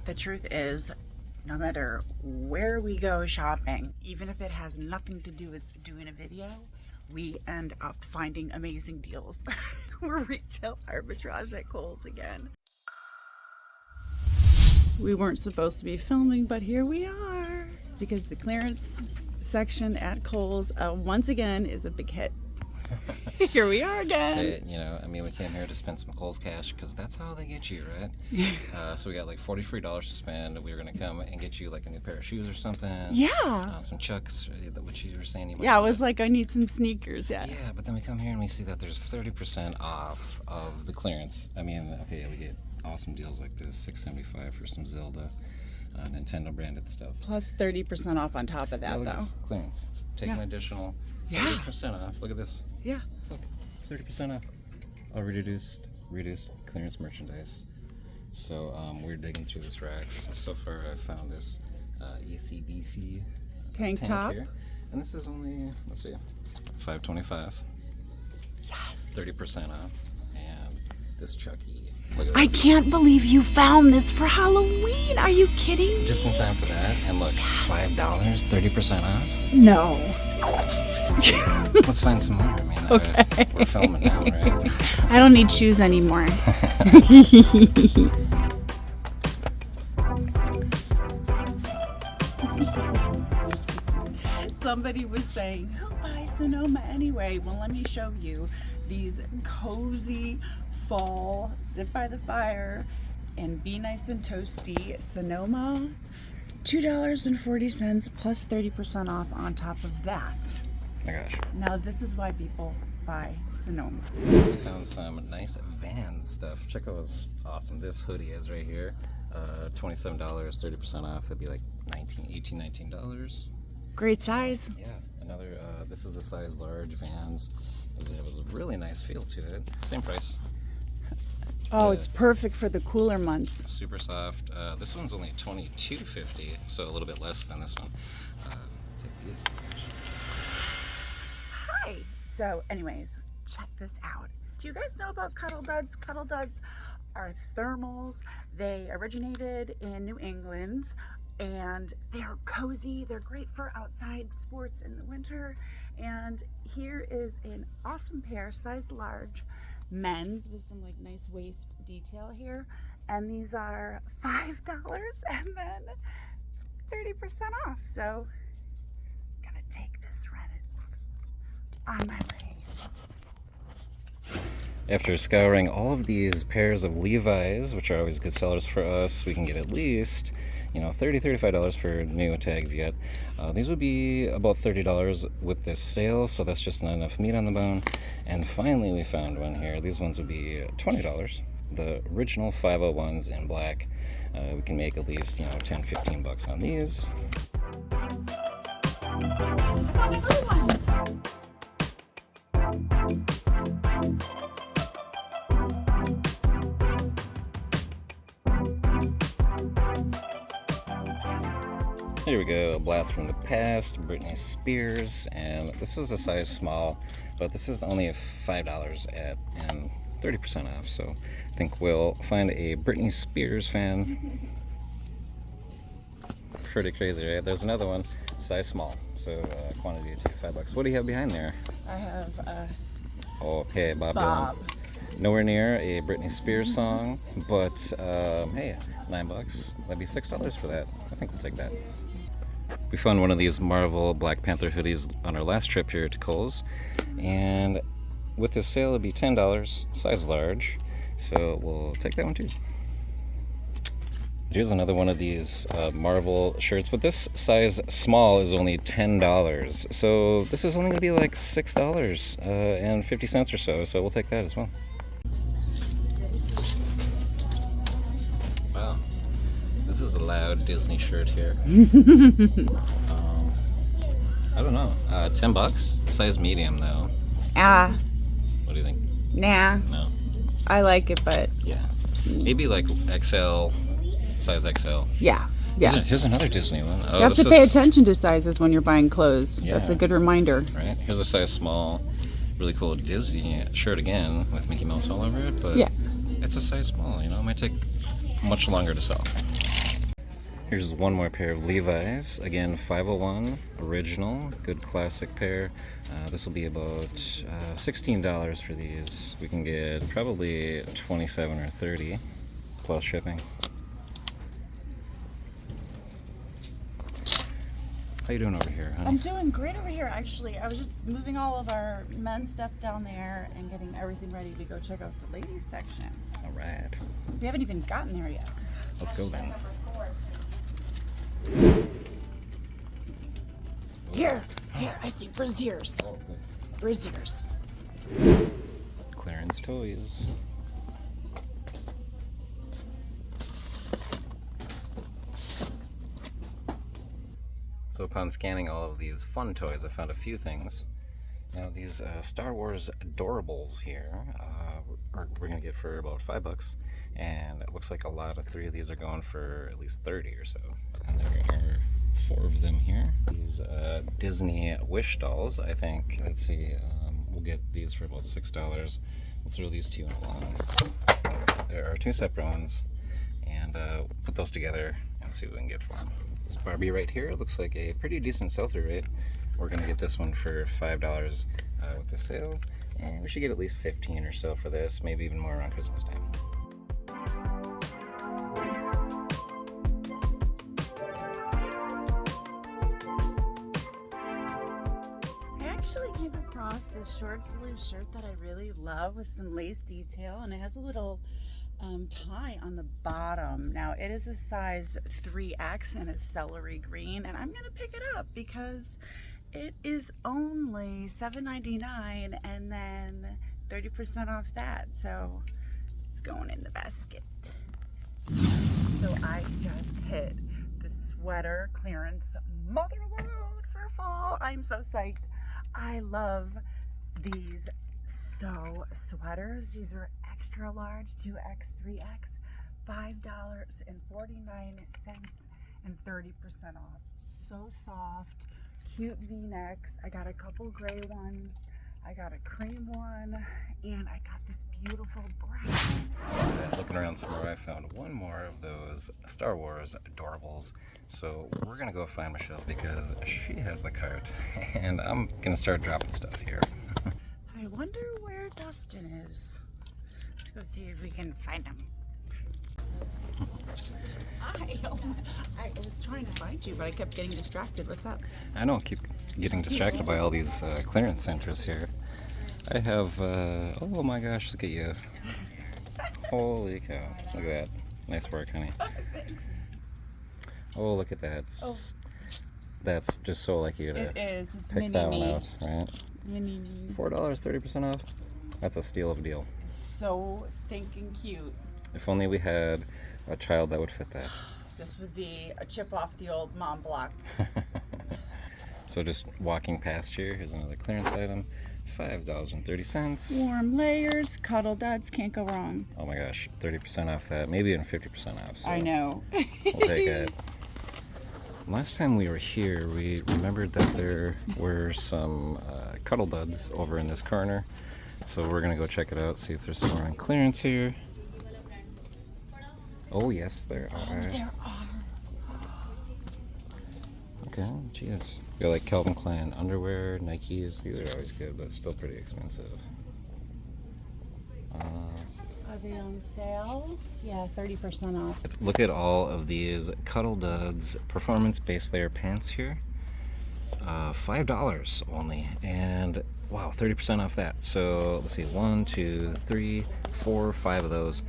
The truth is, no matter where we go shopping, even if it has nothing to do with doing a video, we end up finding amazing deals. We're retail arbitrage at Kohl's again. We weren't supposed to be filming, but here we are, because the clearance section at Kohl's once again is a big hit. Here we are again. Hey, you know, I mean, we came here to spend some Kohl's cash because that's how they get you, right? So we got like $43 to spend. We were gonna come and get you like a new pair of shoes or something. Yeah. Some Chucks, which you were saying. Yeah, I was like, I need some sneakers. Yeah. Yeah, but then we come here and we see that there's 30% off of the clearance. I mean, okay, we get awesome deals like this, $6.75 for some Zelda, Nintendo branded stuff. Plus 30% off on top of that, look though. At this, clearance. Take an additional 30% off. Look at this. Yeah. Look, 30% off. All reduced clearance merchandise. So we're digging through this racks. So far, I found this ECDC tank top here, and this is only, let's see, $5.25. Yes. 30% off, and this Chucky. Look at I this. can't believe you found this for Halloween. Are you kidding me? Just in time for that, and look, $5, 30% off. No. Let's find some more. I mean, Okay. We're filming now, right? I don't need shoes anymore. Somebody was saying, who buys Sonoma anyway? Well, let me show you these cozy fall sit by the fire and be nice and toasty Sonoma. $2.40 plus 30% off on top of that. Oh my gosh. Now this is why people buy Sonoma. We found some nice Vans stuff. Check out what's awesome this hoodie is right here. $27, 30% off. That'd be like $19. Great size. Yeah, another, this is a size large Vans. It was a really nice feel to it. Same price. Oh, it's perfect for the cooler months. Super soft. This one's only $22.50, so a little bit less than this one. Take these. Hi. So anyways, check this out. Do you guys know about Cuddle Duds? Cuddle Duds are thermals. They originated in New England and they're cozy. They're great for outside sports in the winter. And here is an awesome pair, size large, men's with some like nice waist detail here. And these are $5 and then 30% off. So I'm gonna take this Reddit on my way. After scouring all of these pairs of Levi's, which are always good sellers for us, we can get at least, you know, $30, $35 for new tags yet. These would be about $30 with this sale, so that's just not enough meat on the bone. And finally we found one here. These ones would be $20. The original 501s in black. We can make at least, you know, 10, 15 bucks on these. I found a blue one. Here we go, a blast from the past, Britney Spears, and this is a size small, but this is only $5 and 30% off, so I think we'll find a Britney Spears fan. Pretty crazy, right? There's another one, size small, so quantity of $5. What do you have behind there? I have Okay, Bob Bob. Dylan. Nowhere near a Britney Spears song, but hey, $9, that'd be $6 for that. I think we'll take that. We found one of these Marvel Black Panther hoodies on our last trip here to Kohl's, and with this sale it'd be $10, size large, so we'll take that one too. Here's another one of these Marvel shirts, but this size small is only $10, so this is only going to be like $6 and 50 cents or so we'll take that as well. Wow. This is a loud Disney shirt here. I don't know. $10, size medium though. What do you think? Nah. No. I like it, but Yeah. Maybe like XL, size XL. yeah. Yes. Here's another Disney one. Oh, You have to pay attention to sizes when you're buying clothes. Yeah. That's a good reminder. Right. Here's a size small, really cool Disney shirt again with Mickey Mouse all over it, but Yeah. it's a size small. You know, it might take much longer to sell. Here's one more pair of Levi's. Again, 501 original, good classic pair. This will be about $16 for these. We can get probably 27 or 30 plus shipping. How you doing over here, honey? I'm doing great over here, actually. I was just moving all of our men's stuff down there and getting everything ready to go check out the ladies section. All right. We haven't even gotten there yet. Let's go then. Here, I see brassieres. Brassieres. Clearance toys. So upon scanning all of these fun toys, I found a few things. Now these Star Wars Adorables here, we're gonna get for about $5, and it looks like a lot of 3 of these are going for at least 30 or so. And there are 4 of them here. These Disney Wish dolls, I think. Let's see, we'll get these for about $6. We'll throw these 2 in along. There are 2 separate ones, and we'll put those together and see what we can get for them. This Barbie right here looks like a pretty decent sell-through rate. We're gonna get this one for $5 with the sale, and we should get at least 15 or so for this, maybe even more around Christmas time. I actually came across this short sleeve shirt that I really love with some lace detail, and it has a little tie on the bottom. Now it is a size 3X in a celery green, and I'm gonna pick it up because it is only $7.99 and then 30% off that, so it's going in the basket. So I just hit the sweater clearance motherload for fall. I'm so psyched. I love these sweaters. These are extra large, 2X, 3X, $5.49 and 30% off. So soft, cute V-necks. I got a couple gray ones, I got a cream one, and I got this beautiful brown. And looking around some more, I found one more of those Star Wars Adorables. So we're gonna go find Michelle because she has the cart, and I'm gonna start dropping stuff here. I wonder where Dustin is. Let's go see if we can find him. I was trying to find you, but I kept getting distracted. What's up? I know, I keep getting distracted by all these clearance centers here. I have, oh my gosh, look at you. Holy cow, look at that. Nice work, honey. Thanks. Oh, look at that. Oh. That's just so like you to It is. It's pick mini that me. one out, right? Mini me. $4, 30% off. That's a steal of a deal. So stinking cute. If only we had a child that would fit that. This would be a chip off the old mom block. So just walking past here, here's another clearance item. $5.30. Warm layers, cuddle duds, can't go wrong. Oh my gosh, 30% off that, maybe even 50% off. So I know. we'll take it. Last time we were here, we remembered that there were some cuddle duds over in this corner. So we're gonna go check it out, see if there's some more on clearance here. Oh yes, there are. Oh, there are. Okay, geez. Got like Calvin Klein underwear, Nikes. These are always good, but still pretty expensive. Let's see. Are they on sale? Yeah, 30% off. Look at all of these Cuddle Duds performance base layer pants here. $5 only, and wow, 30% off that. So let's see, 1, 2, 3, 4, 5 of those.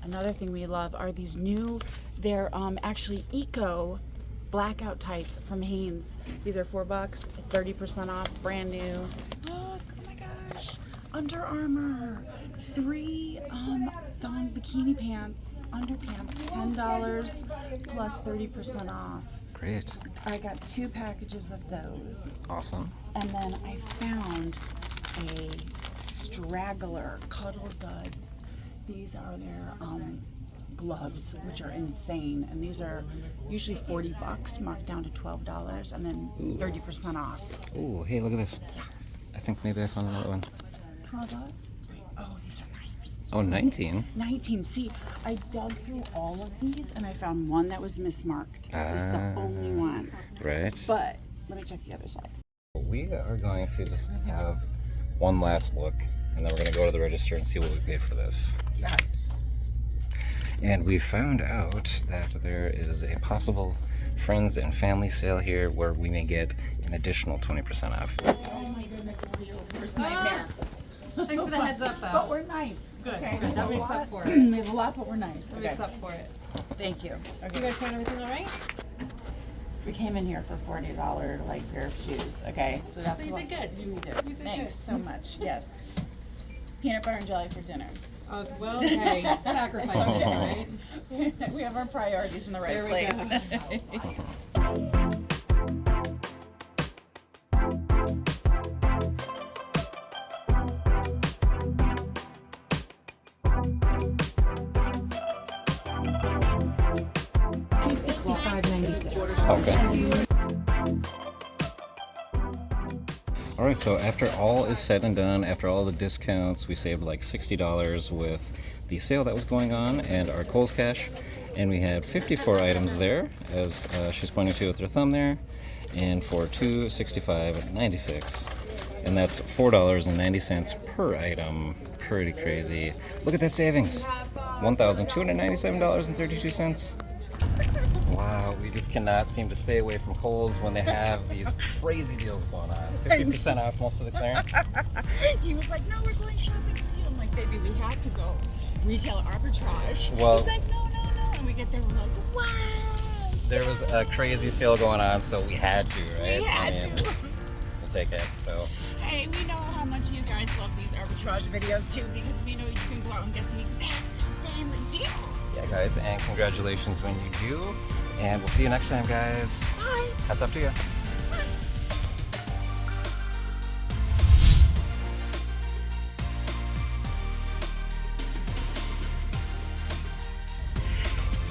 Another thing we love are these new, they're actually eco blackout tights from Hanes. These are $4, 30% off, brand new. Look, oh my gosh, Under Armour, 3 thong bikini pants, underpants, $10 plus 30% off. Great. I got 2 packages of those. Awesome. And then I found a straggler Cuddle Duds. These are their gloves, which are insane, and these are usually $40, marked down to $12, and then 30% off. Ooh, hey, look at this. Yeah. I think maybe I found another one. $12. Oh, these are nice. Oh, 19. 19. See, I dug through all of these and I found one that was mismarked. It's the only one. Right. But let me check the other side. We are going to just have one last look, and then we're going to go to the register and see what we paid for this. Yes. And we found out that there is a possible friends and family sale here where we may get an additional 20% off. Oh my goodness, it's the worst nightmare. Thanks for the heads up, though. But we're nice. Good. Okay. That makes up for it. We have a lot, but we're nice. That Okay. makes up for it. Thank you. You Okay. guys find everything all right? We came in here for $40 like pair of shoes. Okay. So that's So you what did good. You did. You did Thanks good. so much. Yes. Peanut butter and jelly for dinner. Well, hey, sacrifice, right? We have our priorities in the right There we place. Okay. Alright, so after all is said and done, after all the discounts, we saved like $60 with the sale that was going on and our Kohl's cash. And we had 54 items there, as she's pointing to with her thumb there, and for $265.96. And that's $4.90 per item. Pretty crazy. Look at that savings. $1,297.32. Wow, we just cannot seem to stay away from Kohl's when they have these crazy deals going on. 50% off most of the clearance. He was like, no, we're going shopping with you. I'm like, baby, we have to go retail arbitrage. Well, he's like, no. And we get there, we're like, wow. There was a crazy sale going on, so we had to, right? We had to. We'll take it, so. Hey, we know how much you guys love these arbitrage videos too, because we know you can go out and get the exact same deals. Yeah, guys, and congratulations when you do. And we'll see you next time, guys. Bye. That's up to you.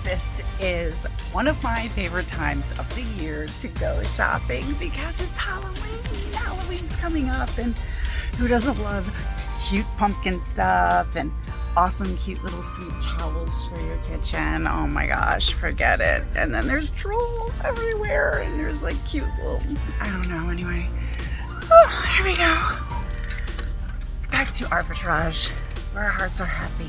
This is one of my favorite times of the year to go shopping because it's Halloween. Halloween's coming up, and who doesn't love cute pumpkin stuff and awesome cute little sweet towels for your kitchen? Oh my gosh, forget it. And then there's trolls everywhere, and there's like cute little, I don't know, anyway. Oh, here we go. Back to arbitrage, where our hearts are happy.